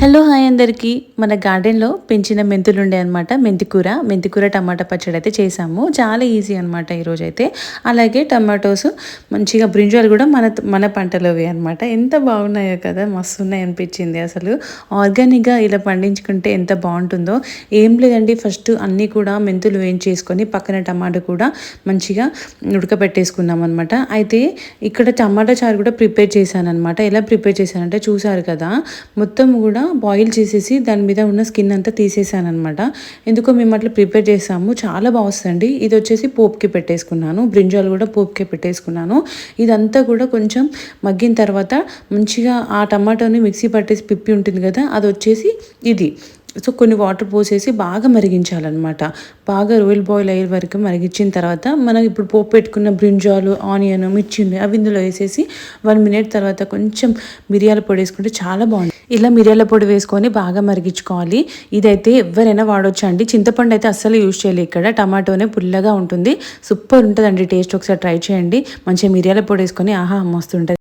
Hello hi అందరికీ మన గార్డెన్లో పెంచిన మెంతులు ఉండే అనమాట మెంతికూర టమాటా పచ్చడి అయితే చేసాము. చాలా ఈజీ అనమాట ఈరోజు అయితే. అలాగే టమాటోస్ మంచిగా బ్రింజాలు కూడా మన పంటలోవి అనమాట. ఎంత బాగున్నాయో కదా, మస్తు ఉన్నాయి అనిపించింది. అసలు ఆర్గానిక్గా ఇలా పండించుకుంటే ఎంత బాగుంటుందో. ఏం లేదండి, ఫస్ట్ అన్నీ కూడా మెంతులు వేయించేసుకొని పక్కన టమాటా కూడా మంచిగా ఉడకబెట్టేసుకున్నాం అనమాట. అయితే ఇక్కడ టమాటా చారు కూడా ప్రిపేర్ చేశాను అనమాట. ఎలా ప్రిపేర్ చేశానంటే చూసారు కదా, మొత్తం కూడా బాయిల్ చేసేసి దాని మీద ఉన్న స్కిన్ అంతా తీసేసాను అనమాట. ఎందుకో మేము అట్లా ప్రిపేర్ చేసాము, చాలా బాగా వస్తుంది. ఇది వచ్చేసి పోపుకి పెట్టేసుకున్నాను, బ్రింజాలు కూడా పోపుకి పెట్టేసుకున్నాను. ఇదంతా కూడా కొంచెం మగ్గిన తర్వాత మంచిగా ఆ టమాటోని మిక్సీ పట్టేసి పిప్పి ఉంటుంది కదా, అది వచ్చేసి ఇది. సో కొన్ని వాటర్ పోసేసి బాగా మరిగించాలన్నమాట. బాగా రోయల్ బాయిల్ అయ్యే వరకు మరిగించిన తర్వాత మనం ఇప్పుడు పోపు పెట్టుకున్న బ్రింజాలు, ఆనియన్, మిర్చి అవి ఇందులో వేసేసి 1 minute తర్వాత కొంచెం మిరియాల పొడి వేసుకుంటే చాలా బాగుంది. ఇలా మిరియాల పొడి వేసుకొని బాగా మరిగించుకోవాలి. ఇదైతే ఎవరైనా వాడొచ్చు అండి. చింతపండు అయితే అస్సలు యూజ్ చేయాలి. ఇక్కడ టమాటోనే పుల్లగా ఉంటుంది, సూపర్ ఉంటుందండి టేస్ట్. ఒకసారి ట్రై చేయండి. మంచిగా మిరియాల పొడి వేసుకొని ఆహా మస్తు ఉంటుంది.